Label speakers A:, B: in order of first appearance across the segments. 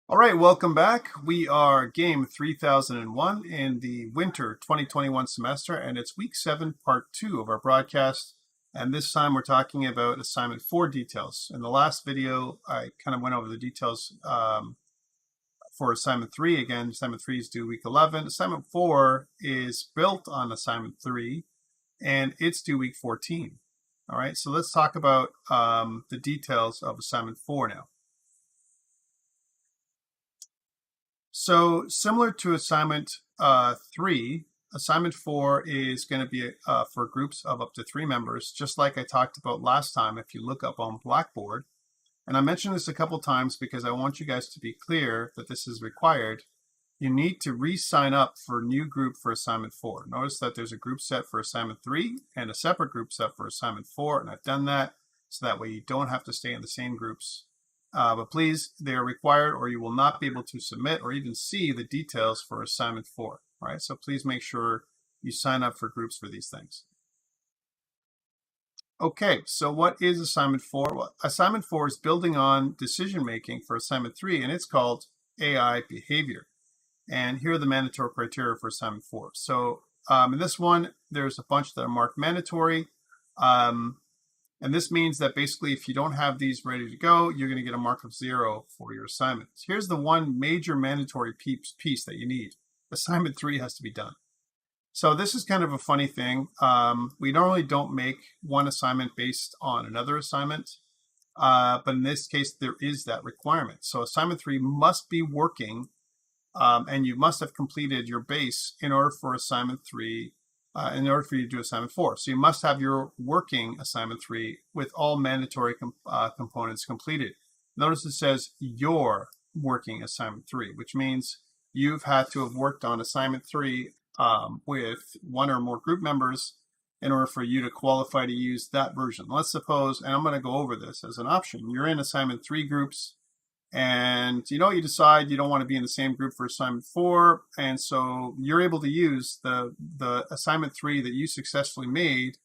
A: All right, welcome back. We are game 3001 in the winter 2021 semester, and it's week 7, part 2 of our broadcast. And this time we're talking about assignment 4 details. In the last video, I kind of went over the details for assignment 3. Again, assignment 3 is due week 11. Assignment 4 is built on assignment 3, and it's due week 14. All right, so let's talk about the details of assignment 4 now. So similar to assignment 3, assignment 4 is going to be for groups of up to 3 members, just like I talked about last time if you look up on Blackboard. And I mentioned this a couple times because I want you guys to be clear that this is required. You need to re-sign up for a new group for assignment 4. Notice that there's a group set for assignment 3 and a separate group set for assignment 4, and I've done that so that way you don't have to stay in the same groups. But please, they are required or you will not be able to submit or even see the details for assignment 4. All right, so please make sure you sign up for groups for these things. Okay, so what is assignment 4? Well, assignment 4 is building on decision making for assignment 3, and it's called AI behavior. And here are the mandatory criteria for assignment 4. So in this one, there's a bunch that are marked mandatory. And this means that basically if you don't have these ready to go, you're going to get a mark of 0 for your assignment. Here's the one major mandatory piece that you need. Assignment 3 has to be done. So this is kind of a funny thing. We normally don't make one assignment based on another assignment. But in this case, there is that requirement. So assignment 3 must be working, and you must have completed your base in order for assignment 3 in order for you to do assignment 4. So you must have your working assignment 3 with all mandatory components completed. Notice it says your working assignment 3, which means you've had to have worked on assignment 3 with one or more group members in order for you to qualify to use that version. Let's suppose, and I'm going to go over this as an option, you're in assignment 3 groups, and you decide you don't want to be in the same group for assignment 4, and so you're able to use the assignment 3 that you successfully made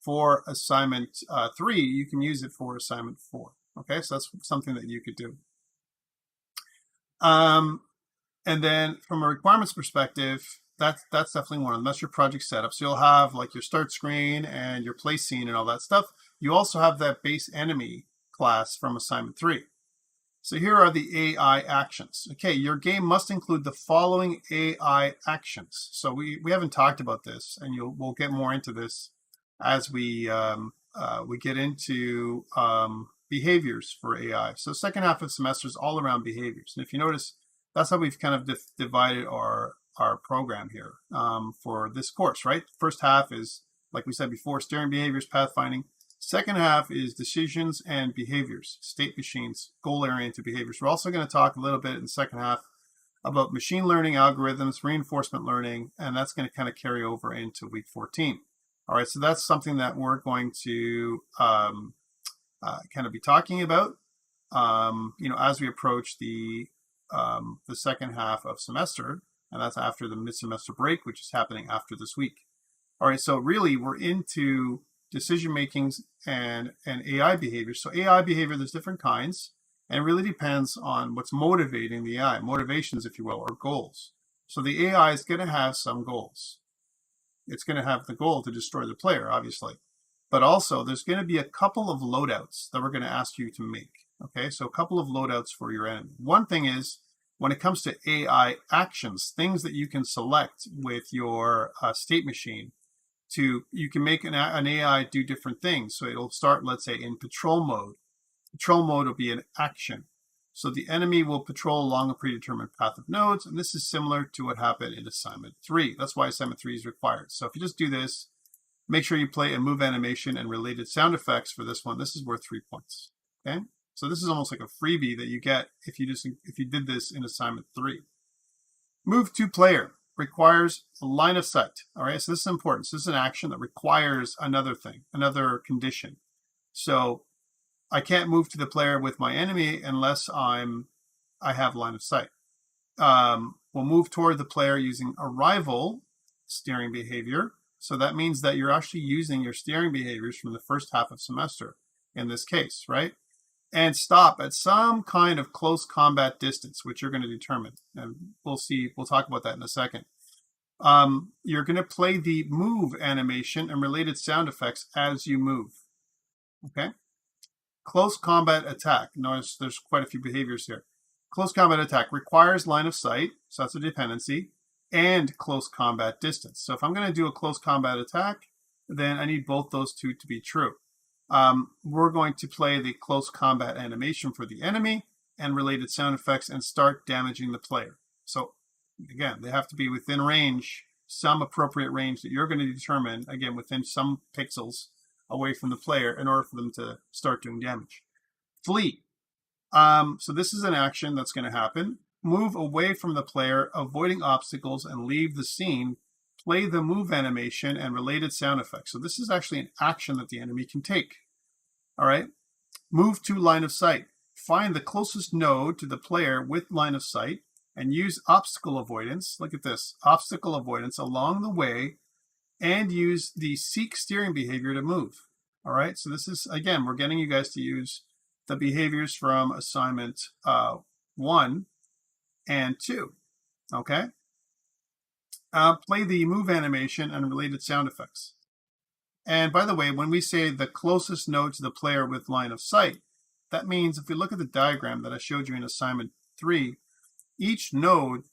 A: for assignment 3. You can use it for assignment 4. Okay, so that's something that you could do. And then from a requirements perspective, that's definitely one of them. That's your project setup. So you'll have like your start screen and your play scene and all that stuff. You also have that base enemy class from assignment 3. So here are the AI actions. Okay, your game must include the following AI actions. So we haven't talked about this, and we'll get more into this as we get into behaviors for AI. So second half of the semester is all around behaviors. And if you notice, that's how we've kind of divided our program here for this course, right? First half is, like we said before, steering behaviors, pathfinding. Second half is decisions and behaviors, state machines, goal-oriented behaviors. We're also going to talk a little bit in the second half about machine learning algorithms, reinforcement learning, and that's going to kind of carry over into week 14. All right, so that's something that we're going to kind of be talking about, as we approach the second half of semester, and that's after the mid-semester break, which is happening after this week. All right, so really we're into decision makings and AI behavior. So AI behavior, there's different kinds, and it really depends on what's motivating the AI, motivations, if you will, or goals. So the AI is going to have some goals. It's going to have the goal to destroy the player, obviously. But also, there's going to be a couple of loadouts that we're going to ask you to make. Okay, so a couple of loadouts for your enemy. One thing is, when it comes to AI actions, things that you can select with your state machine, you can make an AI do different things. So it'll start, let's say, in patrol mode. Patrol mode will be an action. So the enemy will patrol along a predetermined path of nodes, and this is similar to what happened in assignment 3. That's why assignment 3 is required. So if you just do this, make sure you play a move animation and related sound effects for this one. This is worth 3 points. Okay, so this is almost like a freebie that you get if you did this in assignment 3. Move to player requires a line of sight. All right, so this is important. So this is an action that requires another thing, another condition. So I can't move to the player with my enemy unless I have line of sight. We'll move toward the player using arrival steering behavior. So that means that you're actually using your steering behaviors from the first half of semester in this case, right? and stop at some kind of close combat distance, which you're going to determine. And we'll talk about that in a second. You're going to play the move animation and related sound effects as you move. Okay? Close combat attack. Notice there's quite a few behaviors here. Close combat attack requires line of sight, so that's a dependency, and close combat distance. So if I'm going to do a close combat attack, then I need both those two to be true. We're going to play the close combat animation for the enemy and related sound effects and start damaging the player. So again, they have to be within range, some appropriate range that you're going to determine, again, within some pixels away from the player in order for them to start doing damage. Flee. So this is an action that's going to happen. Move away from the player, avoiding obstacles, and leave the scene. Play the move animation and related sound effects. So this is actually an action that the enemy can take. All right. Move to line of sight. Find the closest node to the player with line of sight and use obstacle avoidance. Look at this. Obstacle avoidance along the way and use the seek steering behavior to move. All right. So this is, again, we're getting you guys to use the behaviors from assignment 1 and 2. Okay. Play the move animation and related sound effects. And by the way, when we say the closest node to the player with line of sight, that means if we look at the diagram that I showed you in assignment 3, each node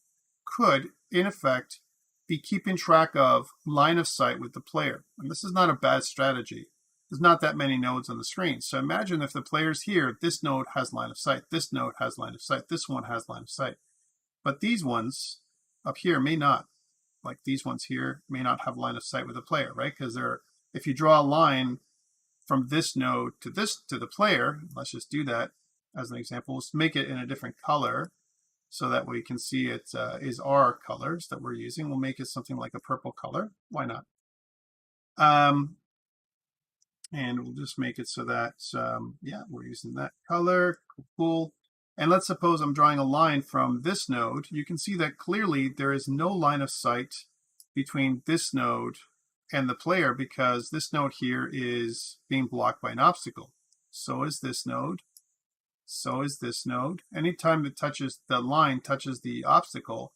A: could, in effect, be keeping track of line of sight with the player. And this is not a bad strategy. There's not that many nodes on the screen. So imagine if the player's here, this node has line of sight, this node has line of sight, this one has line of sight. But these ones up here may not. Like these ones here may not have line of sight with the player, right? Because if you draw a line from this node to the player, let's just do that as an example. Let's make it in a different color so that we can see it is our colors that we're using. We'll make it something like a purple color. Why not? And we'll just make it so that, yeah, we're using that color. Cool. And let's suppose I'm drawing a line from this node. You can see that clearly there is no line of sight between this node and the player because this node here is being blocked by an obstacle. So is this node. So is this node. Anytime it touches, the line touches the obstacle,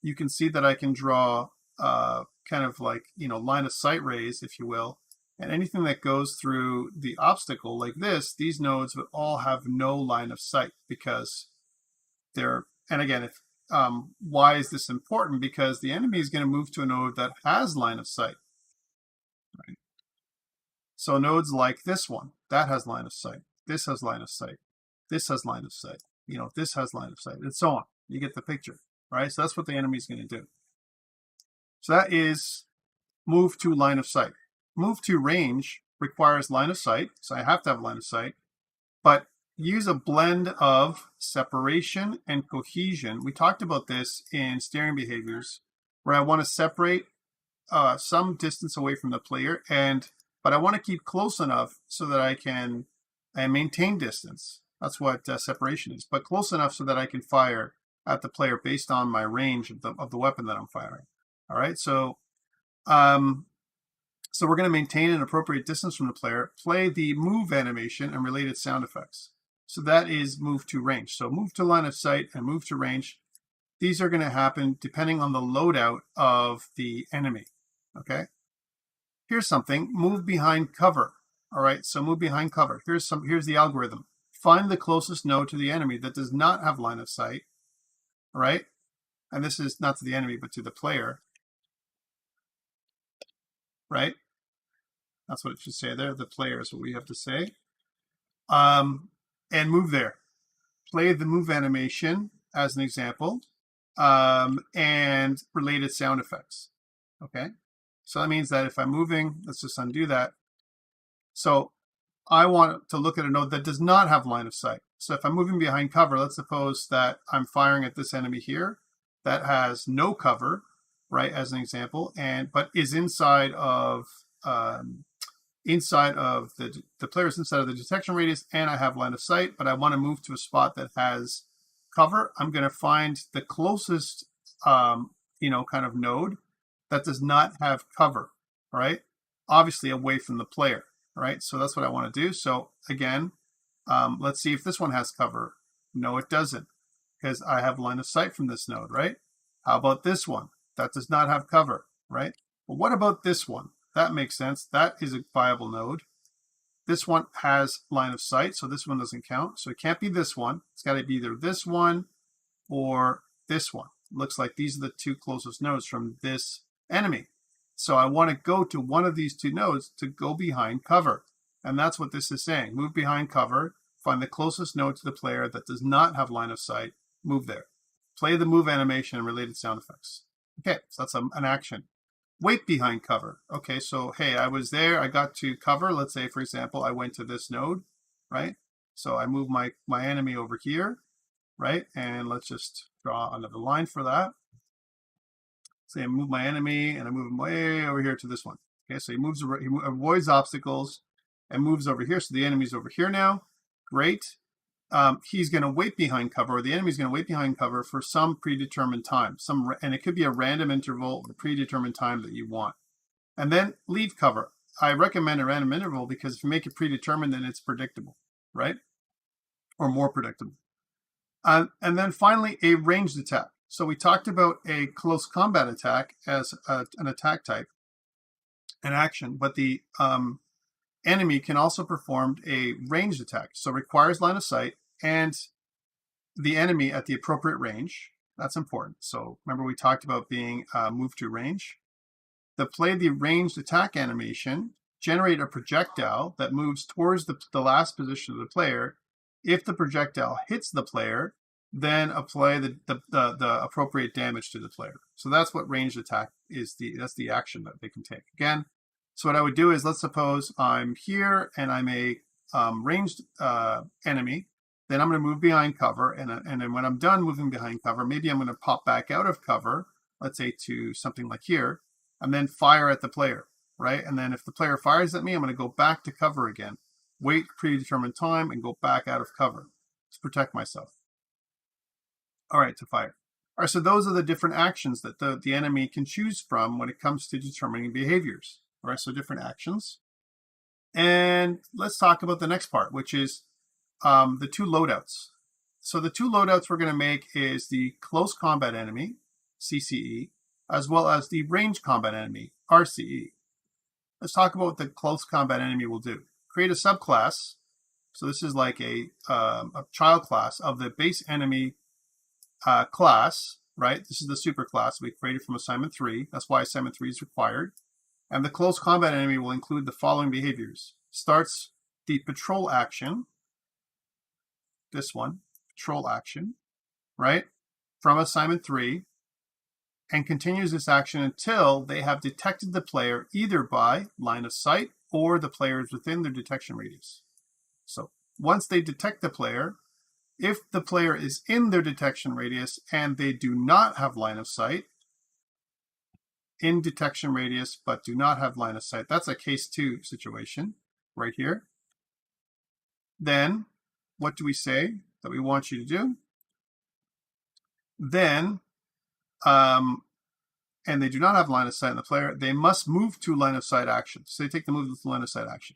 A: you can see that I can draw kind of like, line of sight rays, if you will. And anything that goes through the obstacle like this, these nodes would all have no line of sight because they're, and again, why is this important? Because the enemy is going to move to a node that has line of sight. Right? So nodes like this one, that has line of sight. This has line of sight. This has line of sight. This has line of sight, and so on. You get the picture, right? So that's what the enemy is going to do. So that is move to line of sight. Move to range requires line of sight, so I have to have line of sight, but use a blend of separation and cohesion. We talked about this in steering behaviors, where I want to separate some distance away from the player, but I want to keep close enough so that I can maintain distance. That's what separation is, but close enough so that I can fire at the player based on my range of the weapon that I'm firing. All right, so we're going to maintain an appropriate distance from the player, play the move animation and related sound effects. So that is move to range. So move to line of sight and move to range. These are going to happen depending on the loadout of the enemy. Okay. Here's something, move behind cover. All right, so move behind cover. Here's the algorithm. Find the closest node to the enemy that does not have line of sight. All right. And this is not to the enemy, but to the player. Right? That's what it should say there. The player is what we have to say. And move there. Play the move animation as an example, and related sound effects. Okay? So that means that if I'm moving, let's just undo that. So I want to look at a node that does not have line of sight. So if I'm moving behind cover, let's suppose that I'm firing at this enemy here that has no cover, right, as an example, but is inside of the player's inside of the detection radius, and I have line of sight, but I want to move to a spot that has cover. I'm going to find the closest, kind of node that does not have cover, right? Obviously away from the player, right? So that's what I want to do. So again, Let's see if this one has cover. No, it doesn't, because I have line of sight from this node, right? How about this one? That does not have cover, right? But what about this one? That makes sense. That is a viable node. This one has line of sight, so this one doesn't count. So it can't be this one. It's got to be either this one or this one. Looks like these are the two closest nodes from this enemy. So I want to go to one of these two nodes to go behind cover. And that's what this is saying. Move behind cover, find the closest node to the player that does not have line of sight, move there. Play the move animation and related sound effects. Okay, so that's an action. Wait behind cover. Okay, so hey, I was there, I got to cover. Let's say, for example, I went to this node, right? So I move my enemy over here, right? And let's just draw another line for that. Say I move my enemy and I move him way over here to this one. Okay, so he avoids obstacles and moves over here. So the enemy's over here now. Great. He's going to wait behind cover, or the enemy's going to wait behind cover for some predetermined time. And it could be a random interval, the predetermined time that you want. And then leave cover. I recommend a random interval because if you make it predetermined, then it's predictable, right? Or more predictable. And then finally, a ranged attack. So we talked about a close combat attack as an attack type, an action, but the enemy can also perform a ranged attack. So it requires line of sight and the enemy at the appropriate range. That's important. So remember we talked about being moved to range. Play the ranged attack animation, generate a projectile that moves towards the last position of the player. If the projectile hits the player, then apply the appropriate damage to the player. So that's what ranged attack is. That's the action that they can take. Again, so what I would do is, let's suppose I'm here and I'm a ranged enemy. Then I'm going to move behind cover, and then when I'm done moving behind cover, maybe I'm going to pop back out of cover, let's say to something like here, and then fire at the player, right? And then if the player fires at me, I'm going to go back to cover again, wait predetermined time, and go back out of cover to protect myself. All right, to fire. All right, so those are the different actions that the enemy can choose from when it comes to determining behaviors. All right, so different actions. And let's talk about the next part, which is the two loadouts. So the two loadouts we're going to make is the close combat enemy, CCE, as well as the range combat enemy, RCE. Let's talk about what the close combat enemy will do. Create a subclass. So this is like a child class of the base enemy class, right? This is the super class we created from assignment 3. That's why assignment 3 is required. And the close combat enemy will include the following behaviors. Starts the patrol action, this one, patrol action, right? From assignment 3, and continues this action until they have detected the player either by line of sight or the player is within their detection radius. So once they detect the player, if the player is in their detection radius and they do not have line of sight, in detection radius but do not have line of sight, that's a case 2 situation right here. Then what do we say that we want you to do? Then, and they do not have line of sight in the player, they must move to line of sight action. So they take the move to line of sight action.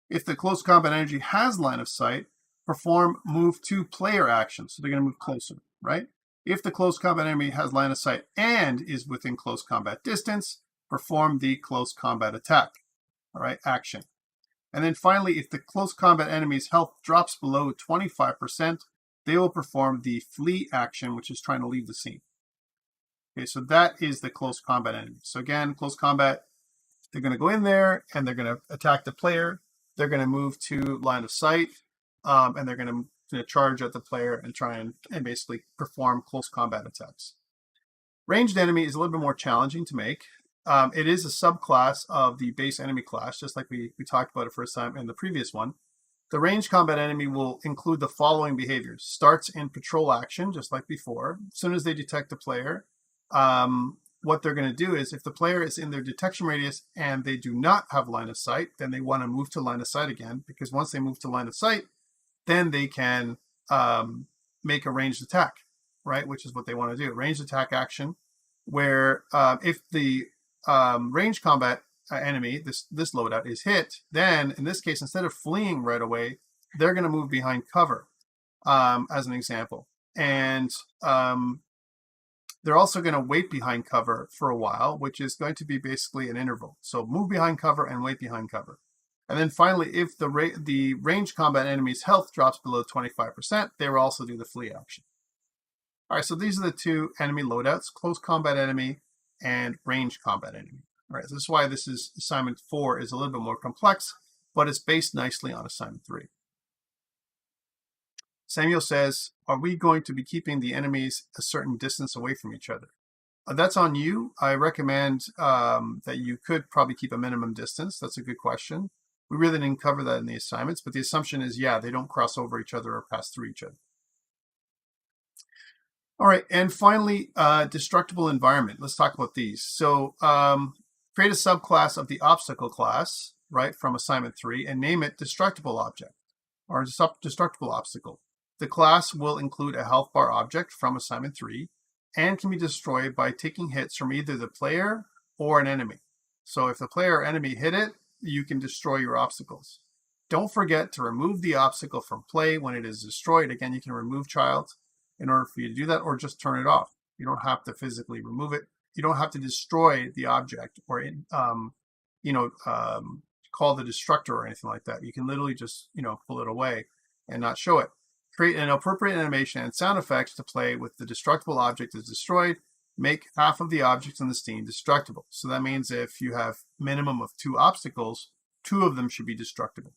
A: If the close combat energy has line of sight, perform move to player action. So they're going to move closer, right? If the close combat enemy has line of sight and is within close combat distance, perform the close combat attack, all right, action. And then finally, if the close combat enemy's health drops below 25%, they will perform the flee action, which is trying to leave the scene. Okay, so that is the close combat enemy. So again, close combat, they're going to go in there and they're going to attack the player. They're going to move to line of sight, and they're going to charge at the player and try and basically perform close combat attacks. Ranged enemy is a little bit more challenging to make. It is a subclass of the base enemy class, just like we talked about it first time in the previous one. The ranged combat enemy will include the following behaviors. Starts in patrol action, just like before. As soon as they detect the player, what they're going to do is if the player is in their detection radius and they do not have line of sight, then they want to move to line of sight again, because once they move to line of sight, then they can make a ranged attack, right? Which is what they want to do. Ranged attack action, where if the range combat enemy, this loadout, is hit, then in this case, instead of fleeing right away, they're going to move behind cover, as an example. And they're also going to wait behind cover for a while, which is going to be basically an interval. So move behind cover and wait behind cover. And then finally, if the range combat enemy's health drops below 25%, they will also do the flee action. All right, so these are the two enemy loadouts: close combat enemy and range combat enemy. All right, so this is why this is assignment 4 is a little bit more complex, but it's based nicely on assignment 3. Samuel says, are we going to be keeping the enemies a certain distance away from each other? That's on you. I recommend that you could probably keep a minimum distance. That's a good question. We really didn't cover that in the assignments, but the assumption is, yeah, they don't cross over each other or pass through each other. All right, and finally, Destructible Environment. Let's talk about these. So create a subclass of the obstacle class, right, from assignment 3, and name it Destructible Object or Destructible Obstacle. The class will include a health bar object from assignment 3 and can be destroyed by taking hits from either the player or an enemy. So if the player or enemy hit it, you can destroy your obstacles. Don't forget to remove the obstacle from play when it is destroyed. Again, you can remove child in order for you to do that, or just turn it off. You don't have to physically remove it. You don't have to destroy the object or call the destructor or anything like that. You can literally just pull it away and not show it. Create an appropriate animation and sound effects to play with the destructible object is destroyed. Make half of the objects in the scene destructible. So that means if you have minimum of 2 obstacles, 2 of them should be destructible.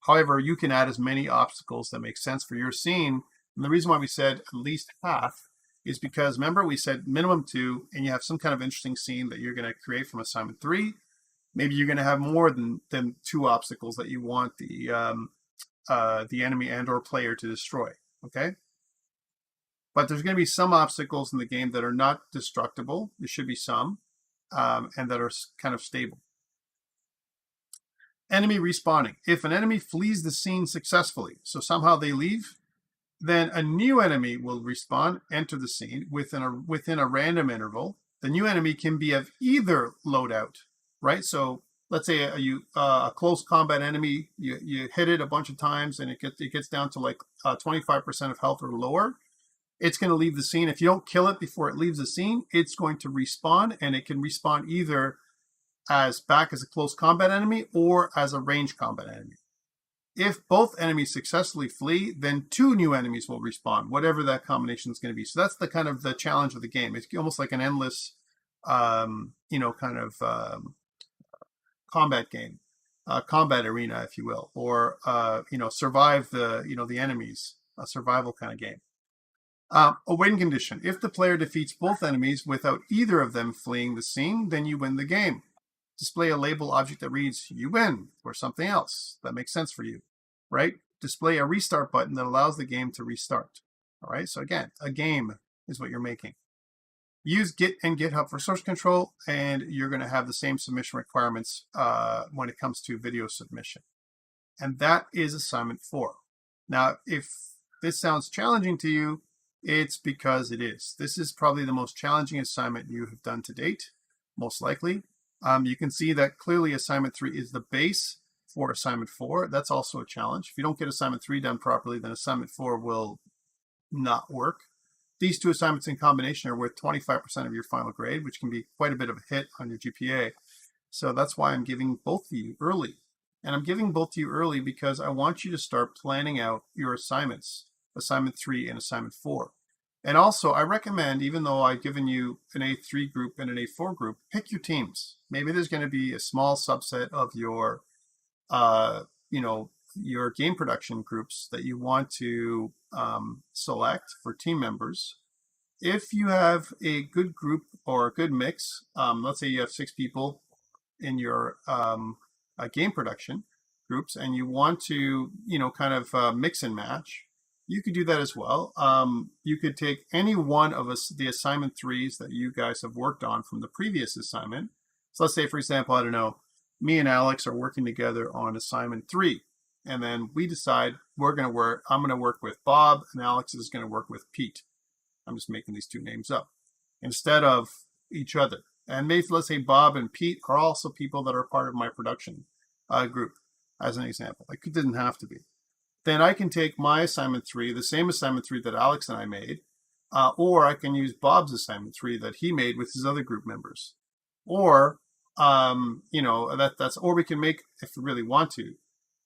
A: However, you can add as many obstacles that make sense for your scene. And the reason why we said at least half is because, remember, we said minimum 2, and you have some kind of interesting scene that you're going to create from assignment 3. Maybe you're going to have more than 2 obstacles that you want the enemy and or player to destroy, okay? But there's going to be some obstacles in the game that are not destructible. There should be some, and that are kind of stable. Enemy respawning. If an enemy flees the scene successfully, so somehow they leave, then a new enemy will respawn, enter the scene within a random interval. The new enemy can be of either loadout, right? So let's say a close combat enemy, you hit it a bunch of times and it gets down to like 25% of health or lower. It's going to leave the scene. If you don't kill it before it leaves the scene, it's going to respawn, and it can respawn either back as a close combat enemy or as a range combat enemy. If both enemies successfully flee, then 2 new enemies will respawn, whatever that combination is going to be. So that's the kind of the challenge of the game. It's almost like an endless, combat game, combat arena, if you will, or survive the enemies, a survival kind of game. A win condition. If the player defeats both enemies without either of them fleeing the scene, then you win the game. Display a label object that reads, you win, or something else that makes sense for you, right? Display a restart button that allows the game to restart. All right, so again, a game is what you're making. Use Git and GitHub for source control, and you're going to have the same submission requirements when it comes to video submission. And that is assignment 4. Now, if this sounds challenging to you, it's because it is. This is probably the most challenging assignment you have done to date, most likely. You can see that clearly assignment 3 is the base for assignment 4. That's also a challenge. If you don't get assignment 3 done properly, then assignment 4 will not work. These 2 assignments in combination are worth 25% of your final grade, which can be quite a bit of a hit on your GPA. So that's why I'm giving both of you early. And I'm giving both to you early because I want you to start planning out your assignments, assignment 3 and assignment 4. And also, I recommend, even though I've given you an A3 group and an A4 group, pick your teams. Maybe there's going to be a small subset of your, your game production groups that you want to select for team members. If you have a good group or a good mix, let's say you have 6 people in your game production groups, and you want to, mix and match, you could do that as well. You could take any one of the assignment 3s that you guys have worked on from the previous assignment. So let's say, for example, I don't know, me and Alex are working together on assignment 3. And then we decide I'm going to work with Bob, and Alex is going to work with Pete. I'm just making these 2 names up instead of each other. And maybe, let's say Bob and Pete are also people that are part of my production group, as an example. It didn't have to be. then I can take my assignment 3, the same assignment 3 that Alex and I made, or I can use Bob's assignment 3 that he made with his other group members. Or, or we can make, if we really want to,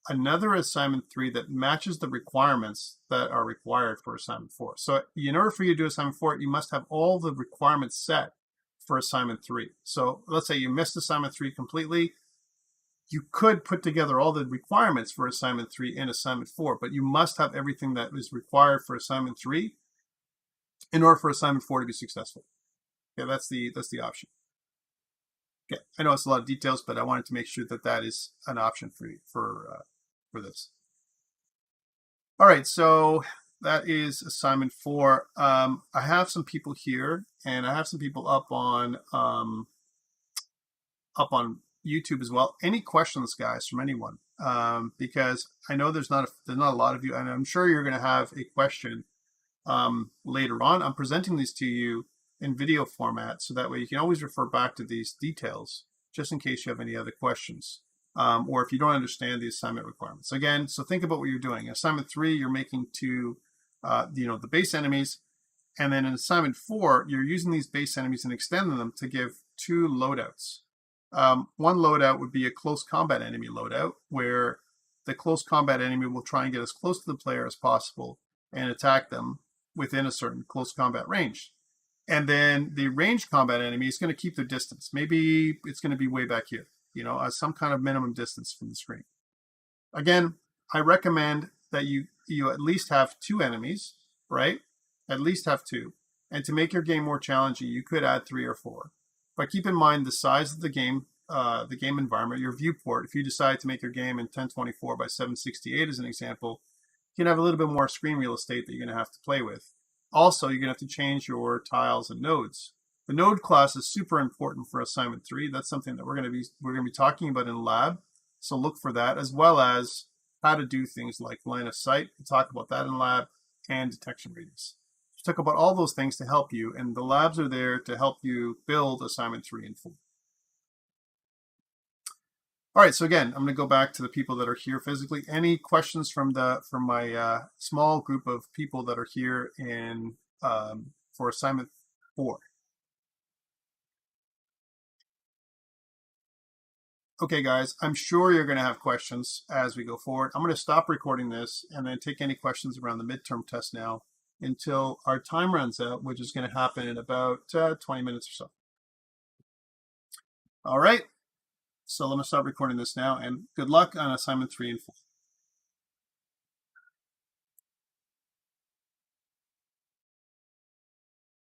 A: another assignment 3 that matches the requirements that are required for assignment 4. So in order for you to do assignment 4, you must have all the requirements set for assignment 3. So let's say you missed assignment 3 completely. You could put together all the requirements for assignment 3 in assignment 4, but you must have everything that is required for assignment 3 in order for assignment 4 to be successful. Okay, that's the option. Okay, I know it's a lot of details, but I wanted to make sure that that is an option for you for this. All right, so that is assignment 4. I have some people here, and I have some people up on YouTube as well. Any questions, guys, from anyone? Because I know there's not a lot of you, and I'm sure you're going to have a question later on. I'm presenting these to you in video format, so that way you can always refer back to these details just in case you have any other questions, or if you don't understand the assignment requirements. Again, so think about what you're doing. Assignment 3, you're making 2, the base enemies, and then in assignment 4, you're using these base enemies and extending them to give 2 loadouts. One loadout would be a close combat enemy loadout, where the close combat enemy will try and get as close to the player as possible and attack them within a certain close combat range. And then the ranged combat enemy is going to keep their distance. Maybe it's going to be way back here, some kind of minimum distance from the screen. Again, I recommend that you at least have 2 enemies, right? At least have 2. And to make your game more challenging, you could add 3 or 4. But keep in mind the size of the game environment, your viewport. If you decide to make your game in 1024 by 768 as an example, you can have a little bit more screen real estate that you're going to have to play with. Also, you're going to have to change your tiles and nodes. The node class is super important for assignment 3. That's something that we're going to be talking about in lab. So look for that, as well as how to do things like line of sight. We'll talk about that in lab, and detection radius. Talk about all those things to help you, and the labs are there to help you build assignment 3 and 4. All right, so again, I'm going to go back to the people that are here physically. Any questions from my small group of people that are here in for assignment 4? Okay, guys, I'm sure you're going to have questions as we go forward. I'm going to stop recording this and then take any questions around the midterm test now until our time runs out, which is going to happen in about 20 minutes or so. All right, so let me stop recording this now, and good luck on assignment 3 and 4.